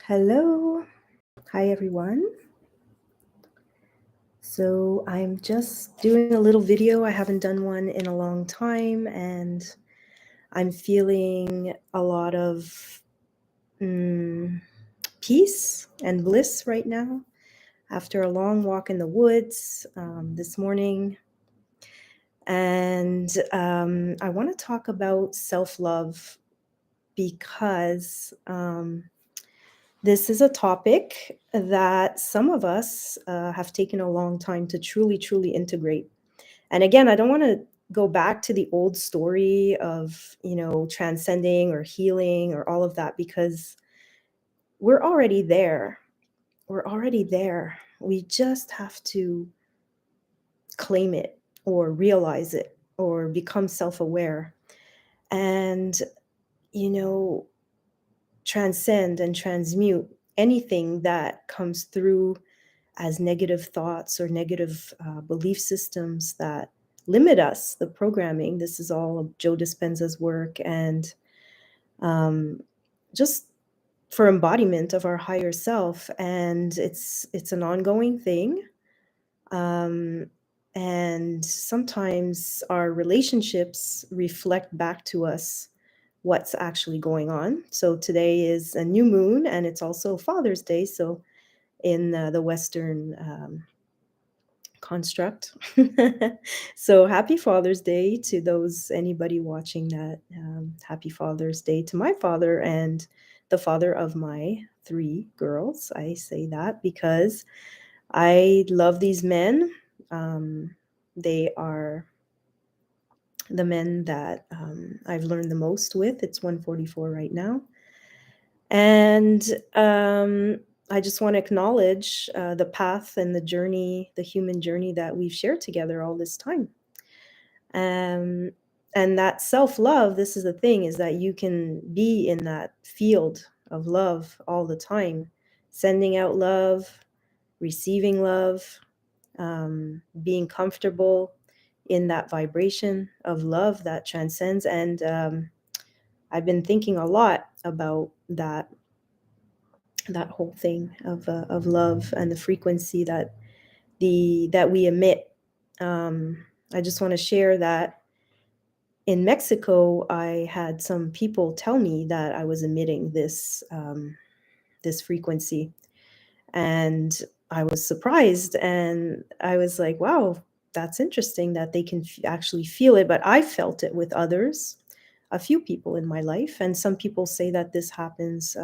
Hello. Hi, everyone. So, I'm just doing a little video. I haven't done one in a long time, and I'm feeling a lot of peace and bliss right now after a long walk in the woods this morning. And I want to talk about self love because this is a topic that some of us have taken a long time to truly integrate. And again, I don't want to go back to the old story of, transcending or healing or all of that because we're already there. We're already there. We just have to claim it or realize it or become self aware and, you know, transcend and transmute anything that comes through as negative thoughts or negative belief systems that limit us, the programming. This is all of Joe Dispenza's work, and um, just for embodiment of our higher self. And it's an ongoing thing. Um, and sometimes our relationships reflect back to us what's actually going on. So today is a new moon, and it's also Father's Day. So in the Western construct. So happy Father's Day to those anybody watching that. Happy Father's Day to my father and the father of my three girls. I say that because I love these men. They are the men that I've learned the most with. It's 1:44 right now. And I just want to acknowledge the path and the journey, the human journey that we've shared together all this time. Um, and that self love, this is the thing, is that you can be in that field of love all the time, sending out love, receiving love, being comfortable in that vibration of love that transcends. And I've been thinking a lot about that whole thing of love and the frequency that we emit. I just want to share that in Mexico, I had some people tell me that I was emitting this frequency, and I was surprised, and I was like, "Wow, that's interesting that they can actually feel it." But I felt it with others, a few people in my life, and some people say that this happens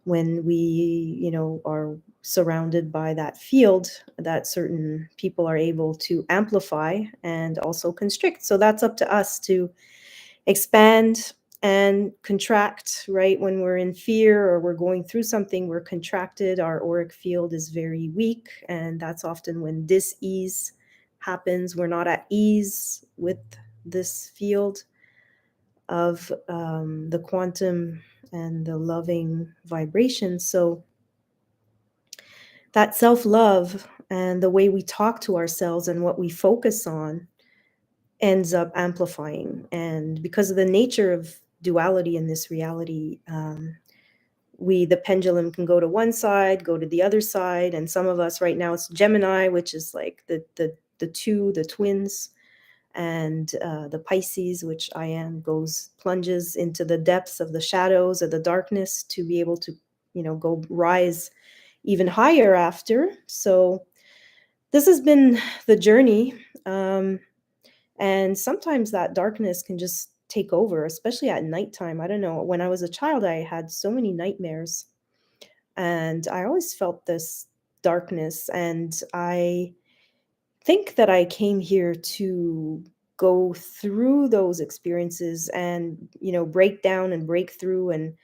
when we are surrounded by that field, that certain people are able to amplify and also constrict. So that's up to us to expand and contract. Right, when we're in fear or we're going through something, we're contracted, our auric field is very weak, and that's often when dis-ease happens. We're not at ease with this field of the quantum and the loving vibration. So that self-love and the way we talk to ourselves and what we focus on ends up amplifying. And because of the nature of duality in this reality, the pendulum can go to one side, go to the other side. And some of us right now, it's Gemini, which is like the twins, and the Pisces, which I am, plunges into the depths of the shadows of the darkness to be able to, go rise even higher after. So this has been the journey. And sometimes that darkness can just take over, especially at nighttime. I don't know. When I was a child, I had so many nightmares, and I always felt this darkness. And I think that I came here to go through those experiences and, break down and break through and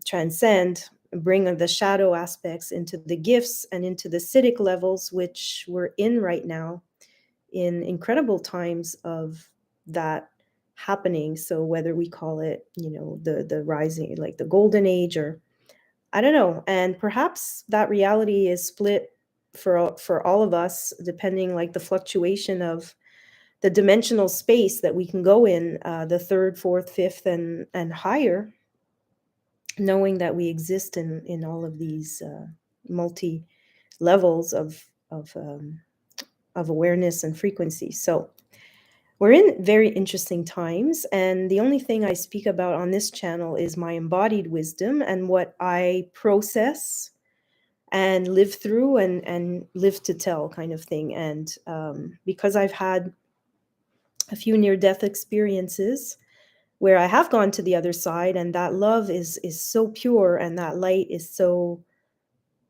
transcend, bring the shadow aspects into the gifts and into the Siddhic levels, which we're in right now, in incredible times of that happening. So whether we call it, the rising, like the golden age, or I don't know, and perhaps that reality is split for all of us, depending, like, the fluctuation of the dimensional space that we can go in, the third, fourth, fifth, and higher. knowing that we exist in all of these multi levels of awareness and frequency. So we're in very interesting times, and the only thing I speak about on this channel is my embodied wisdom and what I process and live through and live to tell kind of thing. And because I've had a few near death experiences where I have gone to the other side, and that love is so pure and that light is so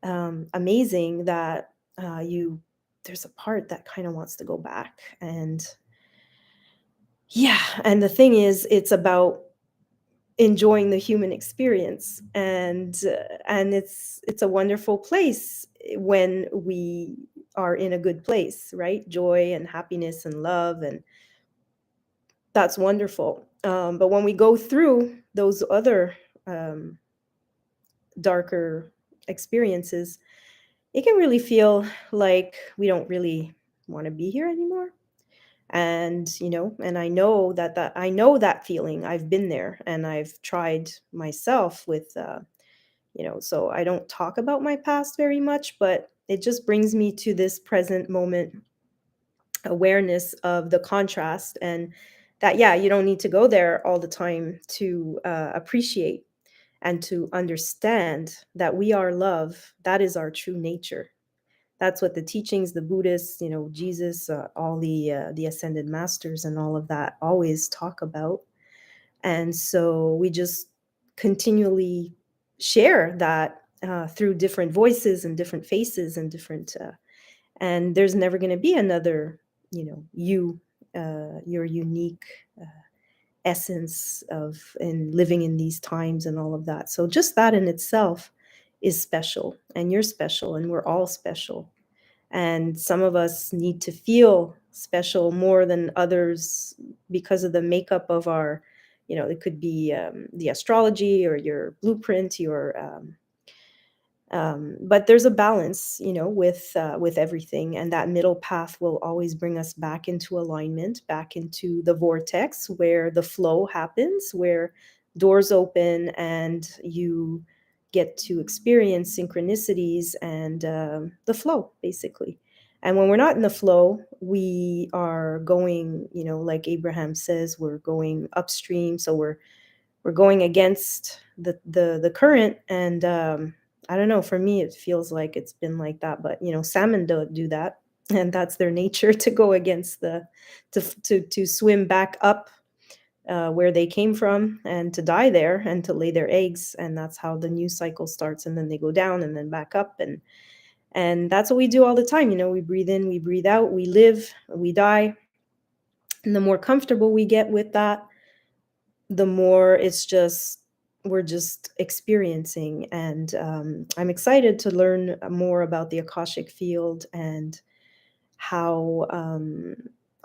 amazing that you there's a part that kind of wants to go back. And yeah, and the thing is, it's about enjoying the human experience, and it's a wonderful place when we are in a good place, right? Joy and happiness and love, and that's wonderful. But when we go through those other um, darker experiences, it can really feel like we don't really want to be here anymore. And and I know that feeling. I've been there, and I've tried myself with so I don't talk about my past very much, but it just brings me to this present moment awareness of the contrast, and that, yeah, you don't need to go there all the time to appreciate and to understand that we are love. That is our true nature. That's what the teachings, the Buddhists, Jesus, all the ascended masters and all of that always talk about. And so we just continually share that through different voices and different faces and different and there's never going to be another, your unique essence of in living in these times and all of that. So just that in itself is special, and you're special, and we're all special. And some of us need to feel special more than others because of the makeup of our, it could be the astrology or your blueprint, your but there's a balance, with everything, and that middle path will always bring us back into alignment, back into the vortex where the flow happens, where doors open and you get to experience synchronicities and the flow, basically. And when we're not in the flow, we are going, like Abraham says, we're going upstream. So we're going against the current. And I don't know, for me it feels like it's been like that, but salmon don't do that, and that's their nature, to go against to swim back up where they came from, and to die there and to lay their eggs, and that's how the new cycle starts, and then they go down and then back up. And that's what we do all the time. We breathe in, we breathe out, we live, we die. And the more comfortable we get with that, the more it's just we're just experiencing. And I'm excited to learn more about the Akashic field and how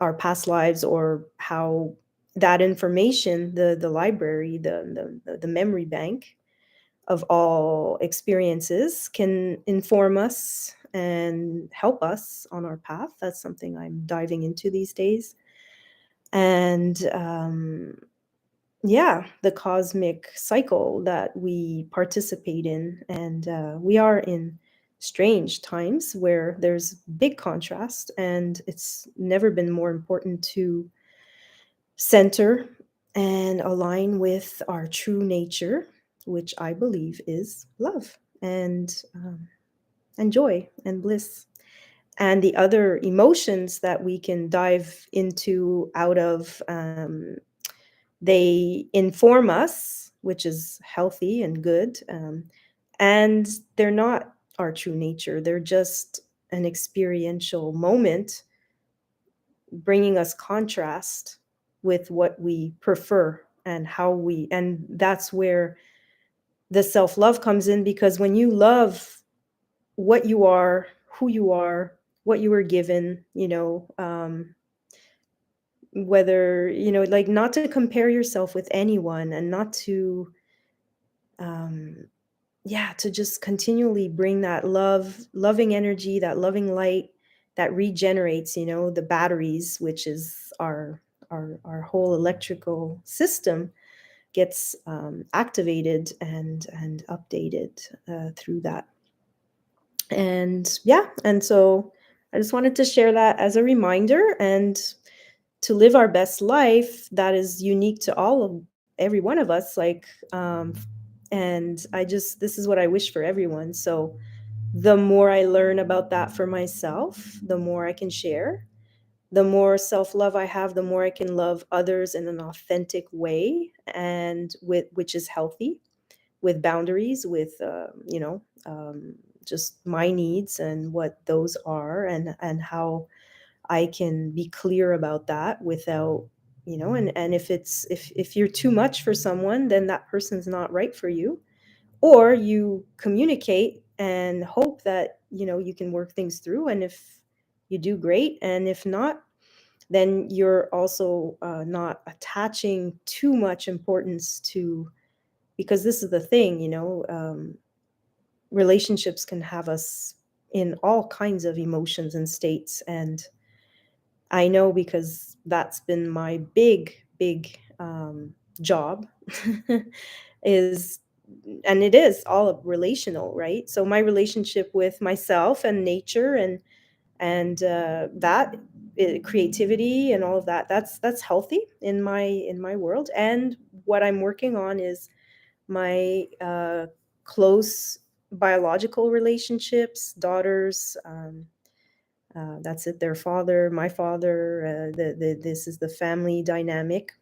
our past lives, or how that information, the library, the memory bank of all experiences, can inform us and help us on our path. That's something I'm diving into these days. And yeah, the cosmic cycle that we participate in. And we are in strange times where there's big contrast, and it's never been more important to center and align with our true nature, which I believe is love and joy and bliss. And the other emotions that we can dive into out of, they inform us, which is healthy and good. And they're not our true nature. They're just an experiential moment, bringing us contrast with what we prefer and and that's where the self love comes in. Because when you love what you are, who you are, what you were given, whether, like, not to compare yourself with anyone, and not to um yeah, to just continually bring that loving energy, that loving light that regenerates, the batteries, which is our whole electrical system, gets activated and updated through that. And yeah, and so I just wanted to share that as a reminder, and to live our best life that is unique to all of every one of us, like and I just, this is what I wish for everyone. So the more I learn about that for myself, the more I can share, the more self-love I have, the more I can love others in an authentic way, and with which is healthy, with boundaries, with just my needs and what those are, and how I can be clear about that without, and if it's, if you're too much for someone, then that person's not right for you. Or you communicate and hope that, you can work things through, and if you do, great, and if not, then you're also not attaching too much importance to, because this is the thing, relationships can have us in all kinds of emotions and states. And I know, because that's been my big job is, and it is all relational, right? So my relationship with myself and nature, and that creativity and all of that, that's healthy in my world. And what I'm working on is my close biological relationships, daughters, that's it, their father, my father, this is the family dynamic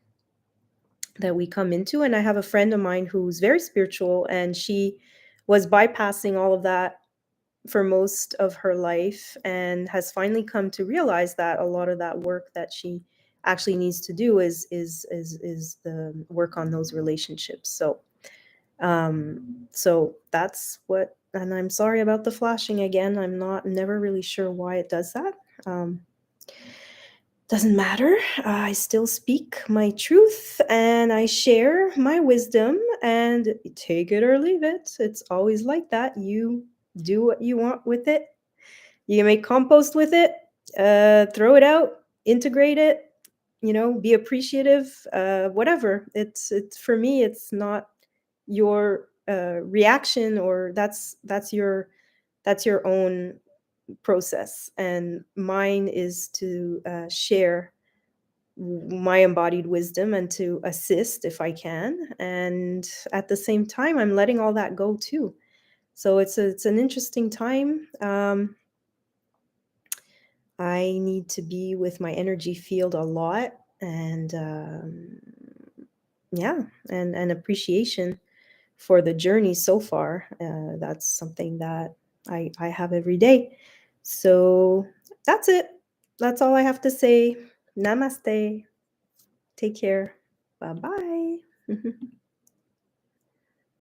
that we come into. And I have a friend of mine who's very spiritual, and she was bypassing all of that for most of her life, and has finally come to realize that a lot of that work that she actually needs to do is the work on those relationships. So that's what, and I'm sorry about the flashing again. I'm not never really sure why it does that. um doesn't matter. I still speak my truth, and I share my wisdom, and take it or leave it. It's always like that. You do what you want with it. You can make compost with it, throw it out, integrate it, be appreciative, whatever. It's for me, it's not your reaction, or that's your own process, and mine is to share my embodied wisdom and to assist if I can. And at the same time, I'm letting all that go too. So it's an interesting time. I need to be with my energy field a lot, and yeah, and appreciation for the journey so far. That's something that I have every day. So that's it. That's all I have to say. Namaste. Take care. Bye bye.